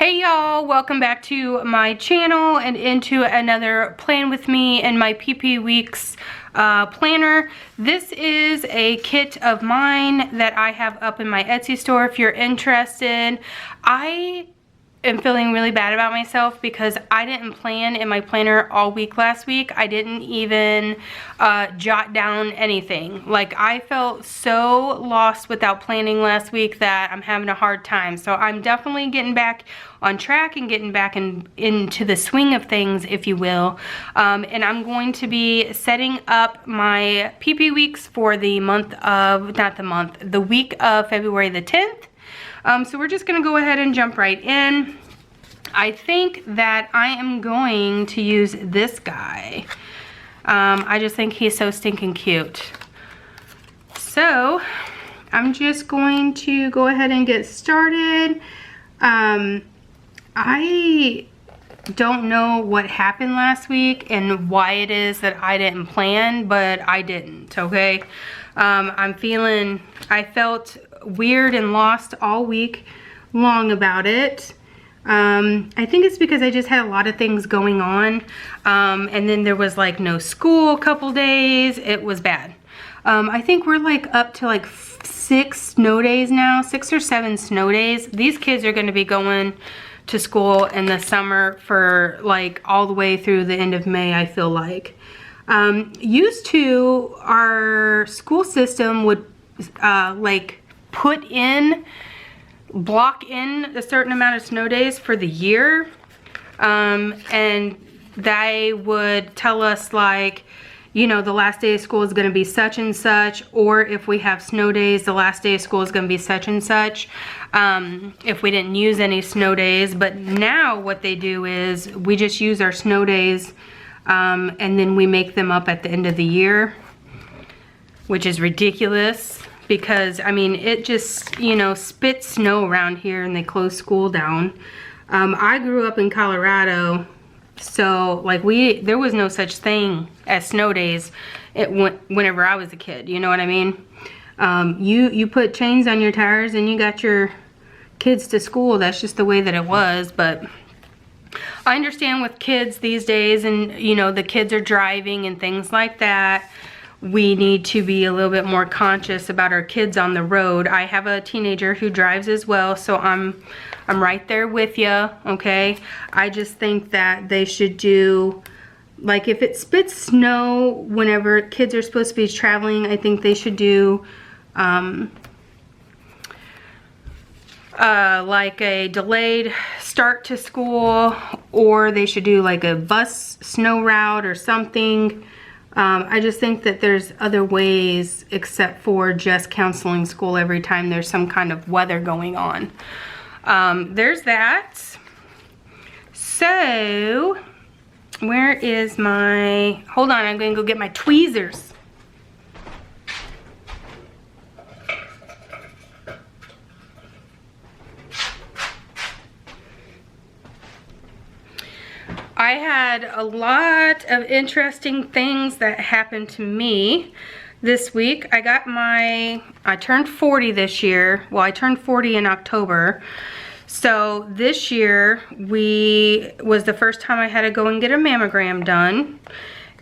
Hey y'all, welcome back to my channel and into another plan with me and my PP Weeks planner. This is a kit of mine that I have up in my Etsy store if you're interested. I am feeling really bad about myself because I didn't plan in my planner all week last week. I didn't even jot down anything. Like, I felt so lost without planning last week that I'm having a hard time. So I'm definitely getting back on track and getting back into the swing of things, if you will. And I'm going to be setting up my PP Weeks for the week of February the 10th. So we're just gonna go ahead and jump right in. I think that I am going to use this guy. I just think he's so stinking cute. So I'm just going to go ahead and get started. I don't know what happened last week and why it is that I didn't plan, but I didn't, okay? I felt weird and lost all week long about it. I think it's because I just had a lot of things going on, and then there was like no school a couple days. It was bad. I think we're like up to like 6 snow days now, 6 or 7 snow days. These kids are going to be going to school in the summer for like all the way through the end of May, I feel like. Used to, our school system would like block in a certain amount of snow days for the year, and they would tell us, like, you know, the last day of school is going to be such and such, or if we have snow days, the last day of school is going to be such and such, if we didn't use any snow days. But now what they do is we just use our snow days, and then we make them up at the end of the year, which is ridiculous. Because, I mean, it just, you know, spits snow around here and they close school down. I grew up in Colorado, so, like, there was no such thing as snow days whenever I was a kid, you know what I mean? You put chains on your tires and you got your kids to school. That's just the way that it was. But I understand with kids these days, and, you know, the kids are driving and things like that, we need to be a little bit more conscious about our kids on the road. I have a teenager who drives as well, so I'm right there with you, okay? I just think that they should do, like, if it spits snow whenever kids are supposed to be traveling, I think they should do like a delayed start to school, or they should do like a bus snow route or something. I just think that there's other ways except for just canceling school every time there's some kind of weather going on. There's that. So, where is my... Hold on, I'm going to go get my tweezers. I had a lot of interesting things that happened to me this week. I turned 40 this year. Well, I turned 40 in October. So this year was the first time I had to go and get a mammogram done.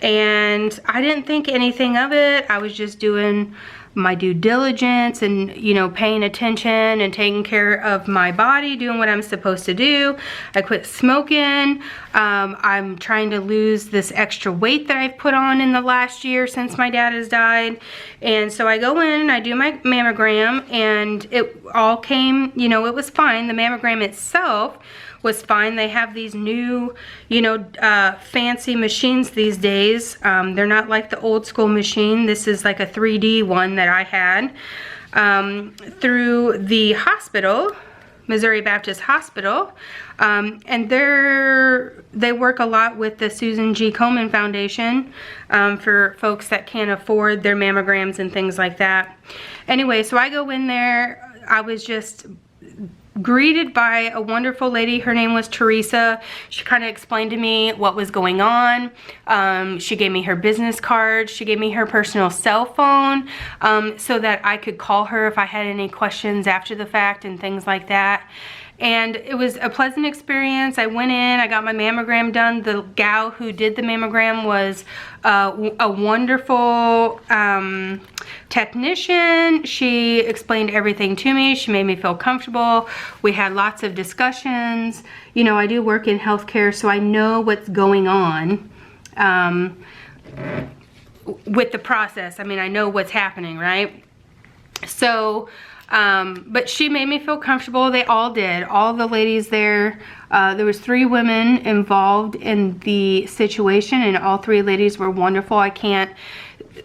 And I didn't think anything of it. I was just doing my due diligence and, you know, paying attention and taking care of my body, doing what I'm supposed to do. I quit smoking. I'm trying to lose this extra weight that I've put on in the last year since my dad has died. And so I go in and I do my mammogram, and it all came, you know, it was fine. The mammogram itself was fine. They have these new, you know, fancy machines these days. They're not like the old school machine. This is like a 3D one that I had through the hospital, Missouri Baptist Hospital. And they work a lot with the Susan G. Komen Foundation for folks that can't afford their mammograms and things like that. Anyway, so I go in there. I was just greeted by a wonderful lady. Her name was Teresa. She kind of explained to me what was going on. She gave me her business card. She gave me her personal cell phone so that I could call her if I had any questions after the fact and things like that. and it was a pleasant experience. I went in, I got my mammogram done. The gal who did the mammogram was a wonderful technician. She explained everything to me. She made me feel comfortable. We had lots of discussions. You know, I do work in healthcare, so I know what's going on with the process. I mean, I know what's happening, right? So, but she made me feel comfortable. They all did. All the ladies there, there was 3 women involved in the situation, and all 3 ladies were wonderful. I can't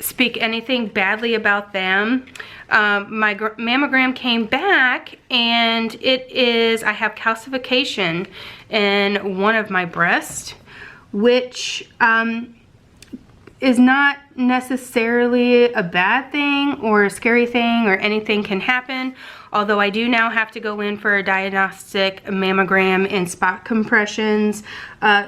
speak anything badly about them. My mammogram came back, and I have calcification in one of my breasts, which is not necessarily a bad thing or a scary thing, or anything can happen. Although I do now have to go in for a diagnostic mammogram and spot compressions,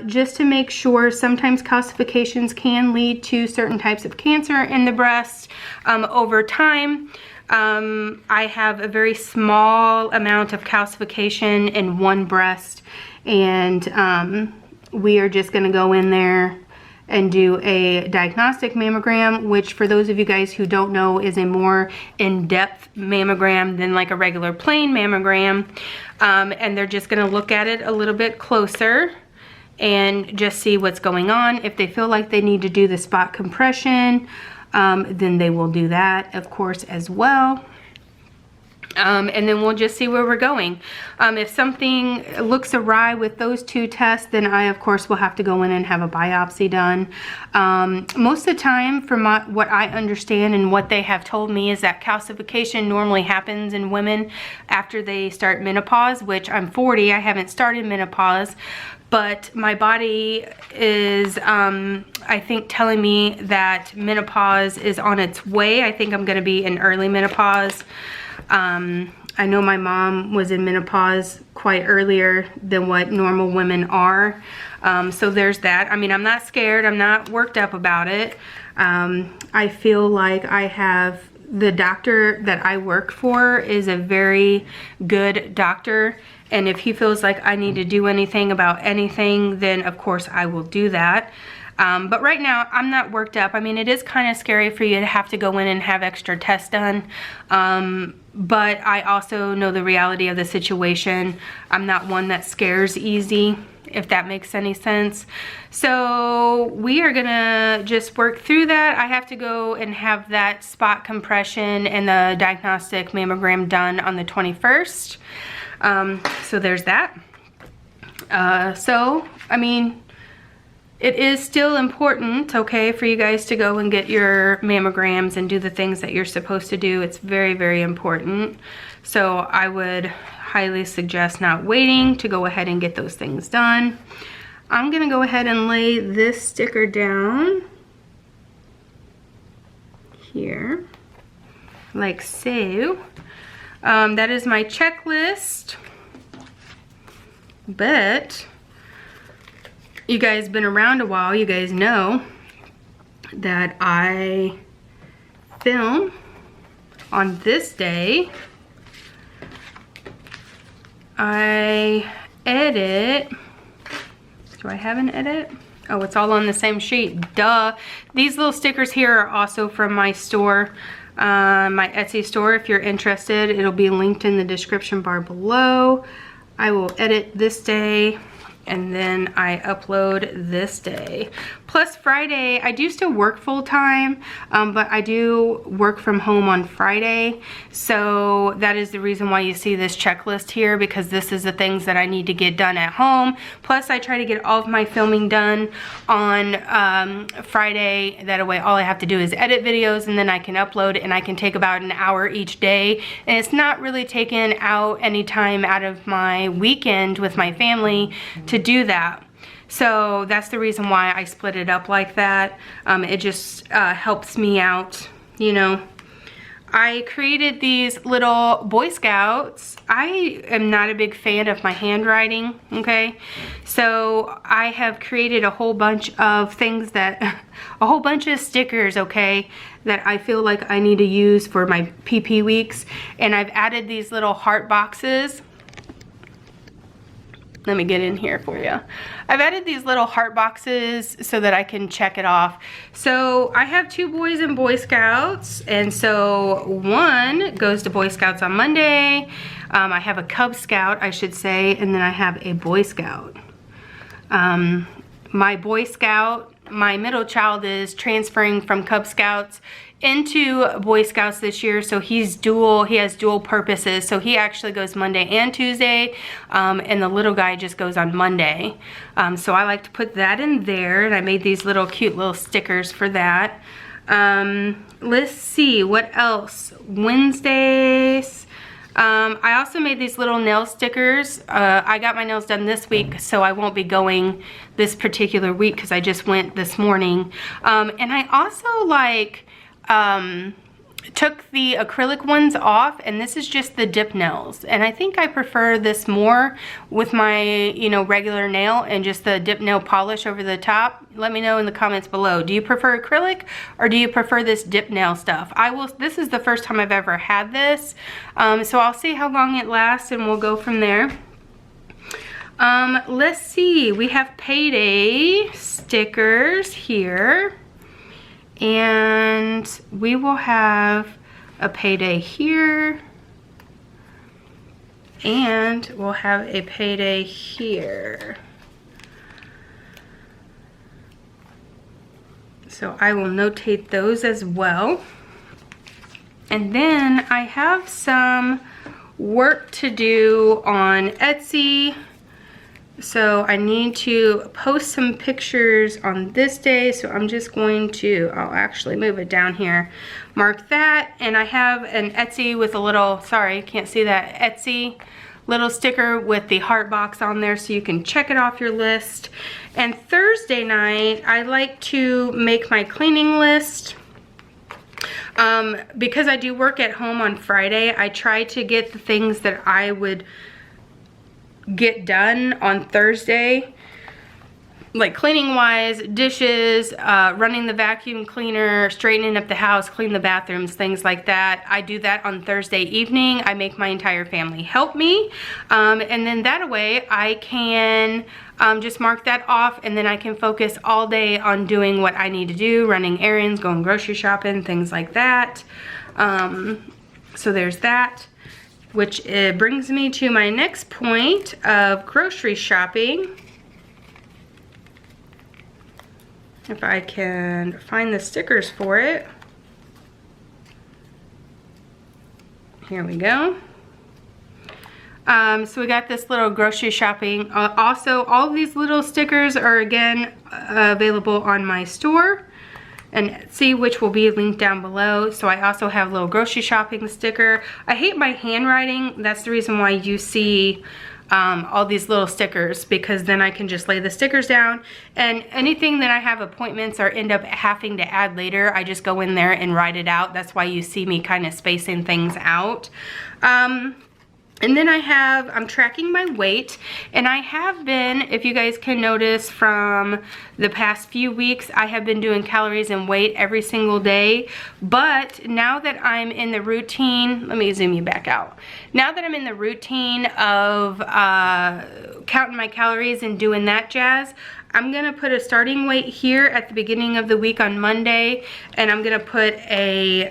just to make sure. Sometimes calcifications can lead to certain types of cancer in the breast over time. I have a very small amount of calcification in one breast, and we are just going to go in there and do a diagnostic mammogram, which, for those of you guys who don't know, is a more in-depth mammogram than like a regular plain mammogram. And they're just gonna look at it a little bit closer and just see what's going on. If they feel like they need to do the spot compression, then they will do that, of course, as well. And then we'll just see where we're going. If something looks awry with those 2 tests, then I, of course, will have to go in and have a biopsy done. Most of the time, from what I understand and what they have told me, is that calcification normally happens in women after they start menopause, which I'm 40. I haven't started menopause, but my body is, I think, telling me that menopause is on its way. I think I'm going to be in early menopause. I know my mom was in menopause quite earlier than what normal women are. So there's that. I mean, I'm not scared. I'm not worked up about it. I feel like I have, the doctor that I work for is a very good doctor. And if he feels like I need to do anything about anything, then of course I will do that. But right now, I'm not worked up. I mean, it is kind of scary for you to have to go in and have extra tests done. But I also know the reality of the situation. I'm not one that scares easy, if that makes any sense. So we are gonna just work through that. I have to go and have that spot compression and the diagnostic mammogram done on the 21st. So there's that. So, I mean, it is still important, okay, for you guys to go and get your mammograms and do the things that you're supposed to do. It's very, very important. So I would highly suggest not waiting to go ahead and get those things done. I'm gonna go ahead and lay this sticker down here, like so. That is my checklist, but you guys been around a while, you guys know that I film on this day. I edit. Do I have an edit? Oh, it's all on the same sheet. Duh. These little stickers here are also from my store, my Etsy store. If you're interested, it'll be linked in the description bar below. I will edit this day, and then I upload this day. Plus Friday, I do still work full time, but I do work from home on Friday. So that is the reason why you see this checklist here, because this is the things that I need to get done at home. Plus I try to get all of my filming done on Friday. That way all I have to do is edit videos, and then I can upload, and I can take about an hour each day. And it's not really taking out any time out of my weekend with my family to do that. So that's the reason why I split it up like that. It just helps me out, you know. I created these little Boy Scouts. I am not a big fan of my handwriting, okay? So I have created a whole bunch of things that, a whole bunch of stickers, okay, that I feel like I need to use for my PP weeks. And I've added these little heart boxes. Let me get in here for you. I've added these little heart boxes so that I can check it off. So I have 2 boys in Boy Scouts, and so one goes to Boy Scouts on Monday. I have a Cub Scout, I should say, and then I have a Boy Scout. My Boy Scout, my middle child is transferring from Cub Scouts into Boy Scouts this year, so he has dual purposes. So he actually goes Monday and Tuesday, and the little guy just goes on Monday. So I like to put that in there, and I made these little cute little stickers for that. Let's see, what else? Wednesdays. I also made these little nail stickers. I got my nails done this week, so I won't be going this particular week because I just went this morning. And I also took the acrylic ones off, and this is just the dip nails, and I think I prefer this more with my, you know, regular nail and just the dip nail polish over the top. Let me know in the comments below. Do you prefer acrylic or do you prefer this dip nail stuff? This is the first time I've ever had this, so I'll see how long it lasts and we'll go from there. Let's see, we have payday stickers here. And we will have a payday here, and we'll have a payday here. So I will notate those as well. And then I have some work to do on Etsy. So I need to post some pictures on this day, so I'm just going to, I'll actually move it down here, mark that, and I have an Etsy with a little, sorry, can't see that, Etsy little sticker with the heart box on there so you can check it off your list. And Thursday night, I like to make my cleaning list. Because I do work at home on Friday, I try to get the things that I would get done on Thursday, like cleaning wise, dishes, running the vacuum cleaner, straightening up the house, clean the bathrooms, things like that. I do that on Thursday evening. I make my entire family help me, and then that way I can just mark that off, and then I can focus all day on doing what I need to do, running errands, going grocery shopping, things like that. So there's that. Which brings me to my next point of grocery shopping. If I can find the stickers for it. Here we go. So we got this little grocery shopping. Also, all of these little stickers are again available on my store and Etsy, which will be linked down below. So I also have a little grocery shopping sticker. I hate my handwriting. That's the reason why you see all these little stickers, because then I can just lay the stickers down, and anything that I have appointments or end up having to add later, I just go in there and write it out. That's why you see me kind of spacing things out. And then I'm tracking my weight, and I have been, if you guys can notice from the past few weeks, I have been doing calories and weight every single day. But now that I'm in the routine, let me zoom you back out. Now that I'm in the routine of counting my calories and doing that jazz, I'm gonna put a starting weight here at the beginning of the week on Monday, and I'm gonna put a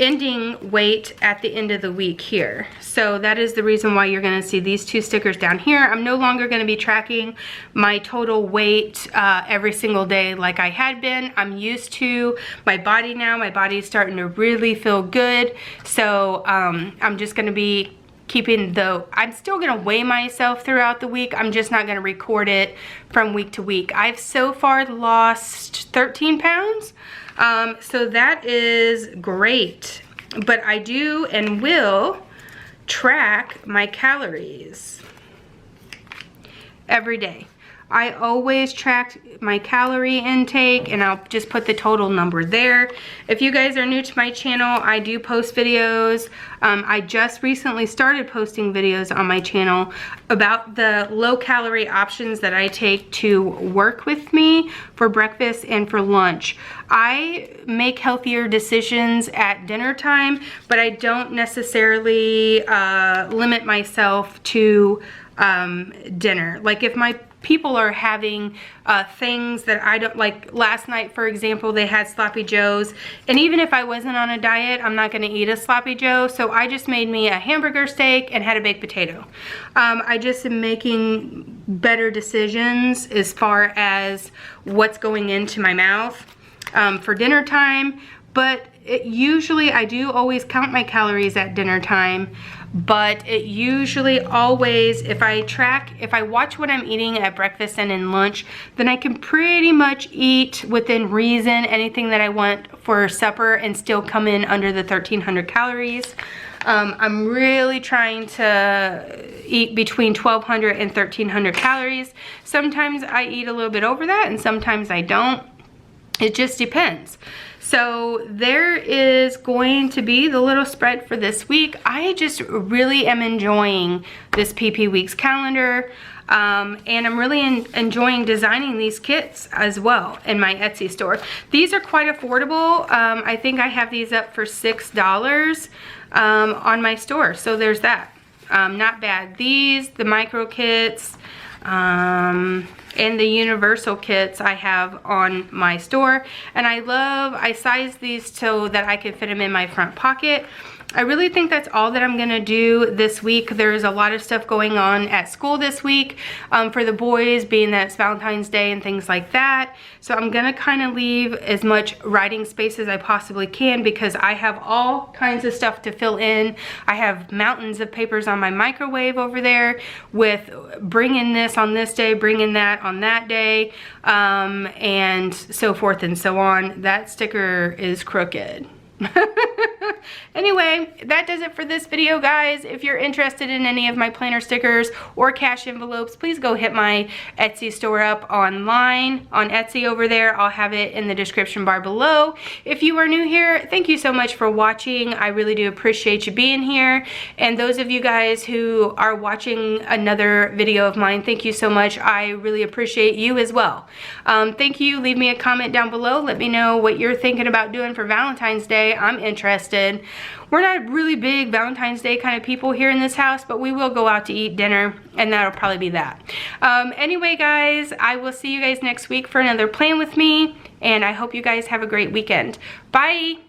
ending weight at the end of the week here. So that is the reason why you're gonna see these 2 stickers down here. I'm no longer gonna be tracking my total weight every single day like I had been. I'm used to my body now. My body's starting to really feel good. So I'm just gonna be I'm still gonna weigh myself throughout the week. I'm just not gonna record it from week to week. I've so far lost 13 pounds. So that is great, but I do and will track my calories every day. I always track my calorie intake, and I'll just put the total number there. If you guys are new to my channel, I do post videos. I just recently started posting videos on my channel about the low-calorie options that I take to work with me for breakfast and for lunch. I make healthier decisions at dinner time, but I don't necessarily limit myself to dinner. Like if my people are having things that I don't like. Last night, for example, they had sloppy joes, and even if I wasn't on a diet, I'm not going to eat a sloppy joe, so I just made me a hamburger steak and had a baked potato. I just am making better decisions as far as what's going into my mouth for dinner time. But usually I do always count my calories at dinner time, but it usually always, if I watch what I'm eating at breakfast and in lunch, then I can pretty much eat within reason anything that I want for supper and still come in under the 1,300 calories. I'm really trying to eat between 1,200 and 1,300 calories. Sometimes I eat a little bit over that and sometimes I don't. It just depends. So there is going to be the little spread for this week. I just really am enjoying this PP Weeks calendar. And I'm really enjoying designing these kits as well in my Etsy store. These are quite affordable. I think I have these up for $6 on my store. So there's that. Not bad. These, the micro kits, and the universal kits I have on my store, and I size these so that I can fit them in my front pocket. I really think that's all that I'm gonna do this week. There's a lot of stuff going on at school this week for the boys, being that it's Valentine's Day and things like that. So I'm gonna kind of leave as much writing space as I possibly can because I have all kinds of stuff to fill in. I have mountains of papers on my microwave over there with bringing this on this day, bringing that on that day, and so forth and so on. That sticker is crooked. Anyway, that does it for this video, guys. If you're interested in any of my planner stickers or cash envelopes, please go hit my Etsy store up online on Etsy over there. I'll have it in the description bar below. If you are new here, thank you so much for watching. I really do appreciate you being here. And those of you guys who are watching another video of mine, thank you so much. I really appreciate you as well. Thank you. Leave me a comment down below. Let me know what you're thinking about doing for Valentine's Day. I'm interested. We're not really big Valentine's Day kind of people here in this house, but we will go out to eat dinner, and that'll probably be that. Anyway, guys, I will see you guys next week for another plan with me, and I hope you guys have a great weekend. Bye!